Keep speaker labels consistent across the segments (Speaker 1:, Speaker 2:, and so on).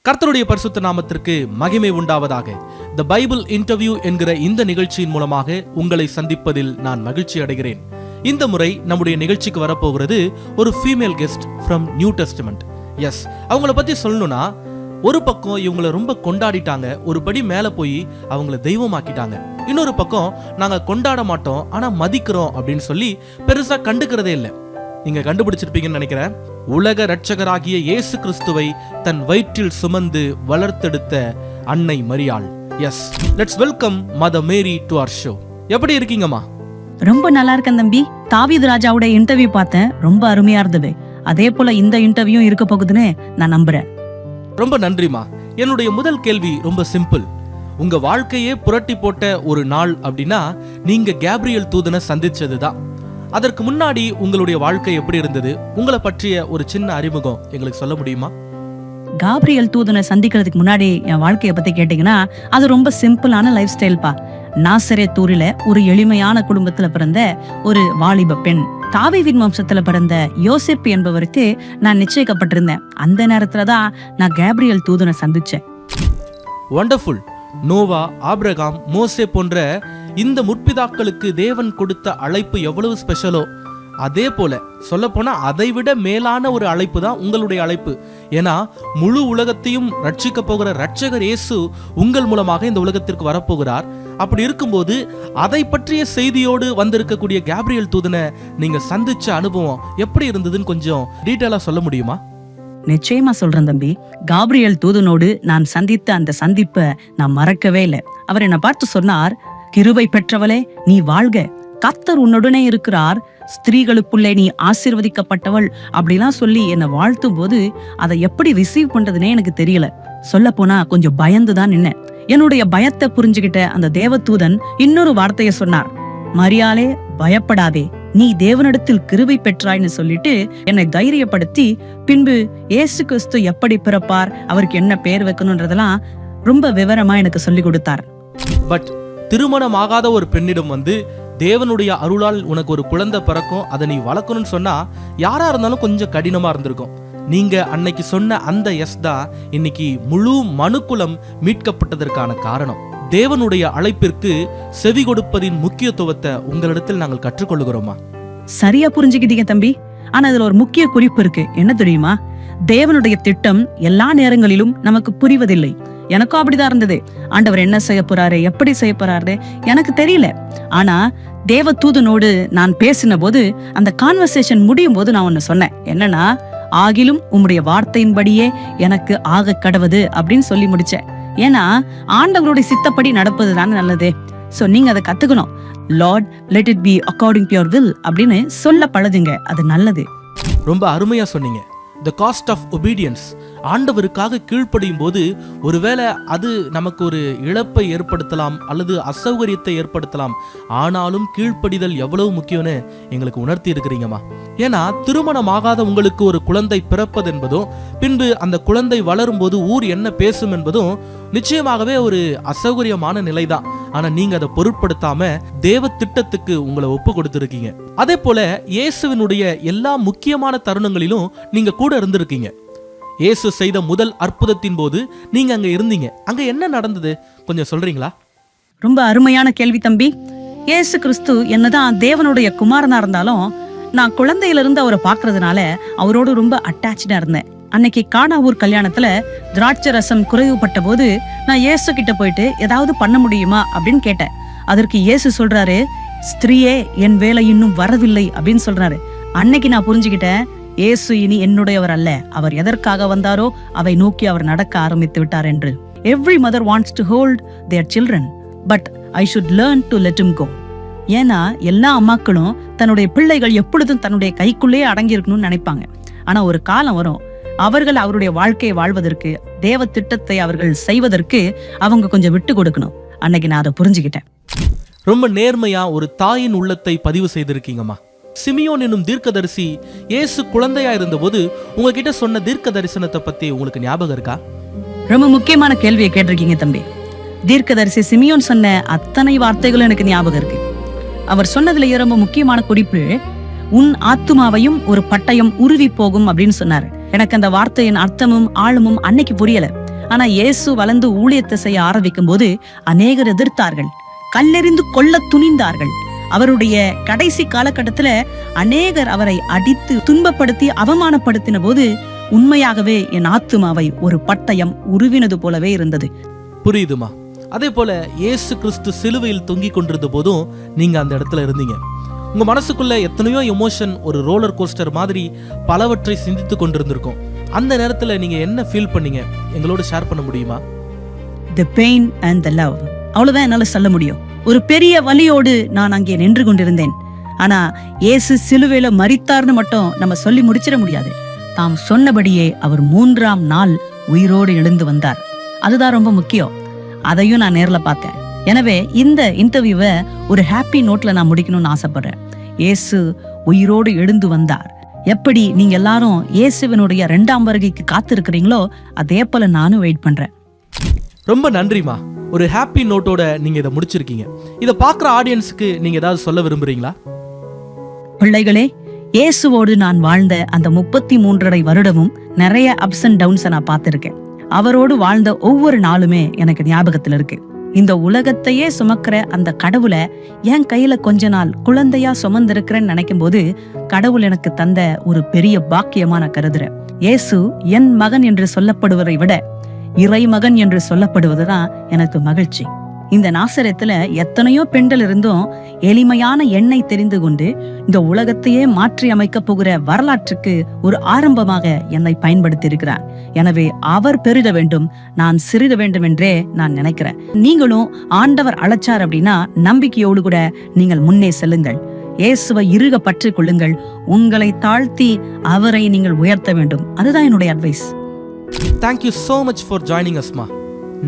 Speaker 1: கர்த்தருடைய பரிசுத்த நாமத்திற்கு மகிமை உண்டாவதாக. த பைபிள் இன்டர்வியூ என்கிற இந்த நிகழ்ச்சியின் மூலமாக உங்களை சந்திப்பதில் நான் மகிழ்ச்சி அடைகிறேன். இந்த முறை நம்முடைய நிகழ்ச்சிக்கு வரப்போகிறது ஒரு female guest from new testament. Yes, அவங்கள பத்தி சொல்லணும்னா, ஒரு பக்கம் இவங்களை ரொம்ப கொண்டாடிட்டாங்க, ஒரு படி மேல போய் அவங்கள தெய்வமாக்கிட்டாங்க. இன்னொரு பக்கம் நாங்க கொண்டாட மாட்டோம் ஆனா மதிக்கிறோம் அப்படின்னு சொல்லி பெருசா கண்டுக்கிறதே இல்லை. நீங்க கண்டுபிடிச்சிருப்பீங்கன்னு நினைக்கிறேன். உலக இரட்சகராகிய இயேசு கிறிஸ்துவை தன் வயிற்றில் சுமந்து வளர்த்தெடுத்த அன்னை மரியாள். Yes, let's welcome mother Mary to our show. எப்படி இருக்கீங்கம்மா?
Speaker 2: ரொம்ப நல்லா இருக்கேன் தம்பி. தாவீது ராஜாவோட இன்டர்வியூ பார்த்தேன், ரொம்ப அருமையா இருந்தது. அதே போல இந்த இன்டர்வியூ இருக்க போகுதுன்னு நான் நம்புறேன்.
Speaker 1: ரொம்ப நன்றிமா. என்னுடைய முதல் கேள்வி ரொம்ப சிம்பிள். உங்க வாழ்க்கையே புரட்டி போட்ட ஒரு நாள் அப்படின்னா நீங்க கேப்ரியல் தூதனை சந்திச்சதுதான். அதற்கு முன்னாடி உங்களுடைய வாழ்க்கை எப்படி இருந்தது? உங்களை பற்றிய ஒரு சின்ன அறிமுகம் எங்களுக்கு சொல்ல முடியுமா?
Speaker 2: காப்ரியல் தூதனை சந்திக்கிறதுக்கு முன்னாடி என் வாழ்க்கைய பத்தி கேட்டீங்கன்னா, அது ரொம்ப சிம்பிளான லைஃப் ஸ்டைல்பா. நாசரேத்தூரில ஒரு எளிமையான குடும்பத்துல பிறந்த ஒரு வாலிப பெண். தாவீதின் வம்சத்துல பிறந்த யோசேப்பு என்பவருக்கு நான் நிச்சயிக்கப்பட்டிருந்தேன். அந்த நேரத்துலதான் நான் கேப்ரியல் தூதனை சந்திச்சேன்.
Speaker 1: வண்டர்ஃபுல். நோவா, ஆபிரகாம், மோசே போன்ற இந்த முற்பிதாக்களுக்கு தேவன் கொடுத்த அழைப்பு எவ்வளவு ஸ்பெஷலோ, அதே போல சொல்ல போனா அதை விட மேலான ஒரு அழைப்பு தான் உங்களுடைய அழைப்பு. ஏன்னா முழு உலகத்தையும் ரட்சிக்க போகிற ரட்சகர் இயேசு உங்கள் மூலமாக இந்த உலகத்திற்கு வரப்போகிறார். அப்படி இருக்கும்போது அதை பற்றிய செய்தியோடு வந்திருக்கக்கூடிய கேப்ரியல் தூதனை நீங்க சந்திச்ச அனுபவம் எப்படி இருந்ததுன்னு கொஞ்சம் டீட்டெயிலா சொல்ல முடியுமா?
Speaker 2: நிச்சயமா சொல்றேன் தம்பி. காப்ரியல் தூதனோடு நான் சந்தித்த அந்த சந்திப்பை நான் மறக்கவே இல்லை. அவர் என்னை பார்த்து சொன்னார், கிருபை பெற்றவளே நீ வாழ்க, கர்த்தர் உன்னுடனே இருக்கிறார், ஸ்திரீகளுக்குள்ளே நீ ஆசீர்வதிக்கப்பட்டவள் அப்படிலாம் சொல்லி என்னை வாழ்த்தும் போது அதை எப்படி ரிசீவ் பண்றதுனே எனக்கு தெரியல. சொல்ல போனா கொஞ்சம் பயந்துதான் நின்னேன். என்னுடைய பயத்தை புரிஞ்சுகிட்ட அந்த தேவதூதன் இன்னொரு வார்த்தையை சொன்னார், மரியாளே பயப்படாதே, நீ தேவனிடத்தில் கிருபை பெற்றாய்னு சொல்லிட்டு என்னை தைரியப்படுத்தி, பின்பு இயேசு கிறிஸ்து எப்படி பிறப்பார், அவருக்கு என்ன பேர் வைக்கணும்ன்றதெல்லாம் ரொம்ப விவரமா எனக்கு சொல்லி கொடுத்தார்.
Speaker 1: பட் திருமணமாகாத ஒரு பெண்ணிடம் வந்து தேவனுடைய அருளால் உனக்கு ஒரு குழந்தை பிறக்கும், அதை நீ வளர்க்கணும்னு சொன்னா யாரா இருந்தாலும் கொஞ்சம் கடினமா இருந்திருக்கும். நீங்க அன்னைக்கு சொன்ன அந்த எஸ் தான் இன்னைக்கு முழு மனுக்குலம் மீட்கப்பட்டதற்கான காரணம். தேவனுடைய அழைப்பிற்கு செவி கொடுப்பதின் முக்கியத்துவத்தை உங்களிடத்தில் நாங்கள் கற்றுக்கொள்ளுகிறோமா?
Speaker 2: சரியா புரிஞ்சுக்கிட்டீங்க தம்பி. ஆனா இதுல ஒரு முக்கிய குறிப்பு இருக்கு. என்ன தெரியுமா? தேவனுடைய திட்டம் எல்லா நேரங்களிலும் நமக்கு புரிவதில்லை. எனக்கும் அப்படிதான் இருந்தது. ஆண்டவர் என்ன செய்ய போறாரு, எப்படி செய்ய போறாரு எனக்கு தெரியல. ஆனா தேவ தூதனோடு நான் பேசின போது, அந்த கான்வர்சேஷன் முடியும் போது நான் ஒன்னு சொன்னேன். என்னன்னா, ஆகிலும் உம்முடைய வார்த்தையின்படியே எனக்கு ஆக கடவுது அப்படின்னு சொல்லி முடிச்சேன். ஏன்னா ஆண்டவருடைய சித்தப்படி நடப்பது தானே நல்லது. சோ நீங்க அதை கத்துக்கணும். Lord let it be according to your will அப்படின்னு சொல்ல பழகுங்க, அது நல்லது.
Speaker 1: ரொம்ப அருமையா சொன்னீங்க. த காஸ்ட் ஆஃப் ஒபீடியன்ஸ். ஆண்டவருக்காக கீழ்ப்படியும் போது ஒருவேளை அது நமக்கு ஒரு இழப்பை ஏற்படுத்தலாம் அல்லது அசௌகரியத்தை ஏற்படுத்தலாம். ஆனாலும் கீழ்ப்படிதல் எவ்வளவு முக்கியம்னு எங்களுக்கு உணர்த்தி இருக்கிறீங்கம்மா. ஏன்னா திருமணமாகாத உங்களுக்கு ஒரு குழந்தை பிறப்பது என்பதும், பின்பு அந்த குழந்தை வளரும் போது ஊர் என்ன பேசும் என்பதும் நிச்சயமாகவே ஒரு அசௌகரியமான நிலைதான். ஆனா நீங்க அதை பொருட்படுத்தாம தேவ திட்டத்துக்கு உங்களை ஒப்பு கொடுத்திருக்கீங்க. அதே போல இயேசுவினுடைய எல்லா முக்கியமான தருணங்களிலும் நீங்க கூட இருந்திருக்கீங்க. இயேசு செய்த முதல் அற்புதத்தின் போது நீங்க அங்க இருந்தீங்க. அங்க என்ன நடந்தது கொஞ்சம் சொல்றீங்களா?
Speaker 2: ரொம்ப அருமையான கேள்வி தம்பி. இயேசு கிறிஸ்து என்னதான் தேவனுடைய குமாரனா இருந்தாலும், நான் குழந்தையிலிருந்து அவரை பாக்குறதுனால அவரோடு ரொம்ப அட்டாச்சா இருந்தேன். அன்னைக்கு கானாவூர் கல்யாணத்துல திராட்சை ரசம் குறைவுபட்ட போது நான் இயேசு கிட்ட போயிட்டு ஏதாவது பண்ண முடியுமா அப்படின்னு கேட்டேன். அதற்கு இயேசு சொல்றாரு, ஸ்திரீயே என் வேலை இன்னும் வரவில்லை அப்படின்னு சொல்றாரு. அன்னைக்கு நான் புரிஞ்சுக்கிட்டேன், இயேசு இனி என்னுடையவர் அல்ல, அவர் எதற்காக வந்தாரோ அவை நோக்கி அவர் நடக்க ஆரம்பித்து விட்டார் என்று. Every mother wants to hold their children, but I should learn to let him go. ஏன்னா எல்லா அம்மாக்களும் தன்னுடைய பிள்ளைகள் எப்பொழுதும் தன்னுடைய கைக்குள்ளேயே அடங்கி இருக்கணும்னு நினைப்பாங்க. ஆனா ஒரு காலம் வரும், அவர்கள் அவருடைய வாழ்க்கையை வாழ்வதற்கு, தேவ திட்டத்தை அவர்கள் செய்வதற்கு அவங்க கொஞ்சம் விட்டு கொடுக்கணும். அன்னைக்கு நான் அதை புரிஞ்சுக்கிட்டேன்.
Speaker 1: ரொம்ப நேர்மையா ஒரு தாயின் உள்ளத்தை பதிவு செய்திருக்கீங்கம்மா. சிமியோன் என்னும் தீர்க்கதரிசி இயேசு குழந்தையா இருந்தபோது உங்ககிட்ட சொன்ன தீர்க்க தரிசனத்தை பத்தி உங்களுக்கு ஞாபகம் இருக்கா?
Speaker 2: ரொம்ப முக்கியமான கேள்வியை கேட்டிருக்கீங்க தம்பி. தீர்க்கதரிசி சிமியோன் சொன்ன அத்தனை வார்த்தைகளும் எனக்கு ஞாபகம் இருக்கு. அவர் சொன்னதுல ரொம்ப முக்கியமான குறிப்பு, உன் ஆத்துமாவையும் ஒரு பட்டயம் உருவி போகும் அப்படின்னு சொன்னாரு. எனக்கு அந்த வார்த்தையின் அர்த்தமும் ஆழமும் அன்னைக்கு புரியல. ஆனா இயேசு வளர்ந்து ஊழியத்தை செய்ய ஆரம்பிக்கும் போது அநேகர் எதிர்த்தார்கள், கல்லெறிந்து கொல்ல துணிந்தார்கள். அவருடைய கடைசி காலகட்டத்துல அநேகர் அவரை அடித்து துன்பப்படுத்தி அவமானப்படுத்தின போது உண்மையாகவே என் ஆத்துமாவை ஒரு பட்டயம் உருவினது போலவே இருந்தது.
Speaker 1: புரியுதுமா? அதே போல இயேசு கிறிஸ்து சிலுவையில் தொங்கிக் கொண்டிருந்த போதும் நீங்க அந்த இடத்துல இருந்தீங்க. உங்க மனசுக்குள்ள எத்தனையோ எமோஷன் ஒரு ரோலர் கோஸ்டர் மாதிரி பலவற்றை சிந்தித்து கொண்டிருந்திருக்கும். அந்த நேரத்துல நீங்க என்ன ஃபீல் பண்ணீங்க? எங்களோட ஷேர் பண்ண முடியுமா?
Speaker 2: The pain and the love. அவ்வளவுதான் என்னால சொல்ல முடியும். ஒரு பெரிய வலியோடு நான் அங்கே நின்று கொண்டிருந்தேன். ஆனா இயேசு சிலுவையில மரித்தார்னு மட்டும் நம்ம சொல்லி முடிச்சிட முடியாது. தாம் சொன்னபடியே அவர் 3ஆம் நாள் உயிரோடு எழுந்து வந்தார். அதுதான் ரொம்ப முக்கியம். அதையும் நான் நேர்ல பார்த்தேன். எனவே இந்த இன்டர்வியூவை ஒரு ஹாப்பி நோட்ல நான் முடிக்கணும்னு ஆசைப்படுறேன். இயேசு உயிரோடு எழுந்து வந்தார். எப்படி நீங்க எல்லாரும் இயேசுவினுடைய 2ஆம் வருகைக்கு காத்திருக்கிறீங்களோ அதே போல நானும் வெயிட் பண்றேன்.
Speaker 1: ரொம்ப நன்றிமா. ஒரு ஹாப்பி நோட்டோட நீங்க இதை முடிச்சிருக்கீங்க. இதை பார்க்குற ஆடியன்ஸுக்கு நீங்க ஏதாவது சொல்ல விரும்புறீங்களா?
Speaker 2: பிள்ளைகளே, இயேசுவோடு நான் வாழ்ந்த அந்த 33.5 வருடமும் நிறைய அப்ஸ் அண்ட் டவுன்ஸை நான் பார்த்திருக்கேன். அவரோடு வாழ்ந்த ஒவ்வொரு நாளுமே எனக்கு ஞாபகத்துல இருக்கு. இந்த உலகத்தையே சுமக்கிற அந்த கடவுளை என் கையில கொஞ்ச நாள் குழந்தையா சுமந்திருக்கிறேன்னு நினைக்கும் போது கடவுள் எனக்கு தந்த ஒரு பெரிய பாக்கியமா நான் கருதுறேன். இயேசு என் மகன் என்று சொல்லப்படுவதை விட இறைமகன் என்று சொல்லப்படுவதுதான் எனக்கு மகிழ்ச்சி. இந்த நாசரத்துல எத்தனையோ பெண்கள் இருந்தும் எளிமையான எண்ணை தெரிந்து கொண்டு இந்த உலகத்தையே மாற்றி அமைக்க போகிற வரலாற்றுக்கு ஒரு ஆரம்பமாக என்னை பயன்படுத்தி இருக்கிறார். எனவே அவர் பெருக வேண்டும், நான் சிறுக வேண்டும் என்றே நான் நினைக்கிறேன். நீங்களும் ஆண்டவர் அழைச்சார் அப்படின்னா நம்பிக்கையோடு கூட நீங்கள் முன்னே செல்லுங்கள். இயேசுவை இறுக பற்றி கொள்ளுங்கள். உங்களை தாழ்த்தி அவரை நீங்கள் உயர்த்த வேண்டும். அதுதான் என்னுடைய advice.
Speaker 1: Thank you so much for joining us மா.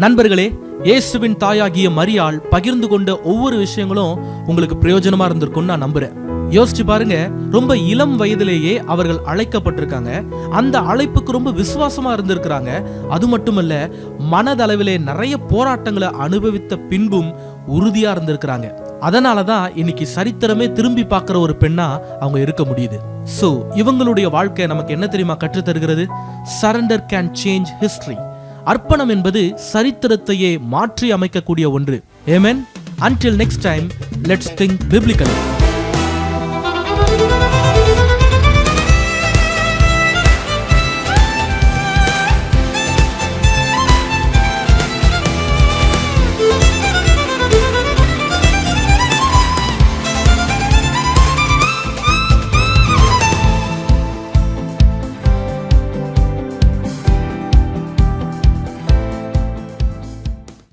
Speaker 1: நண்பர்களே, இயேசுவின் தாயாகிய மரியாள் பகிர்ந்து கொண்ட ஒவ்வொரு விஷயங்களும் உங்களுக்கு பிரயோஜனமா இருந்திருக்கும்னு நான் நம்புறேன். யோசிச்சு பாருங்க, ரொம்ப இளம் வயதிலேயே அவர்கள் அழைக்கப்பட்டிருக்காங்க. அந்த அழைப்புக்கு ரொம்ப விசுவாசமா இருந்திருக்கிறாங்க. அது மட்டுமல்ல, மனதளவிலே நிறைய போராட்டங்களை அனுபவித்த பின்பும் உறுதியா இருந்திருக்கிறாங்க. அதனாலதான் இன்னைக்கு சரித்திரமே திரும்பி பார்க்கிற ஒரு பெண்ணா அவங்க இருக்க முடியுது. சோ இவங்களுடைய வாழ்க்கை நமக்கு என்ன தெரியுமா கற்றுத் தருகிறது? Surrender can change history. அர்ப்பணம் என்பது சரித்திரத்தையே மாற்றி அமைக்கக்கூடிய ஒன்று. ஆமென். Until next time, let's think biblically.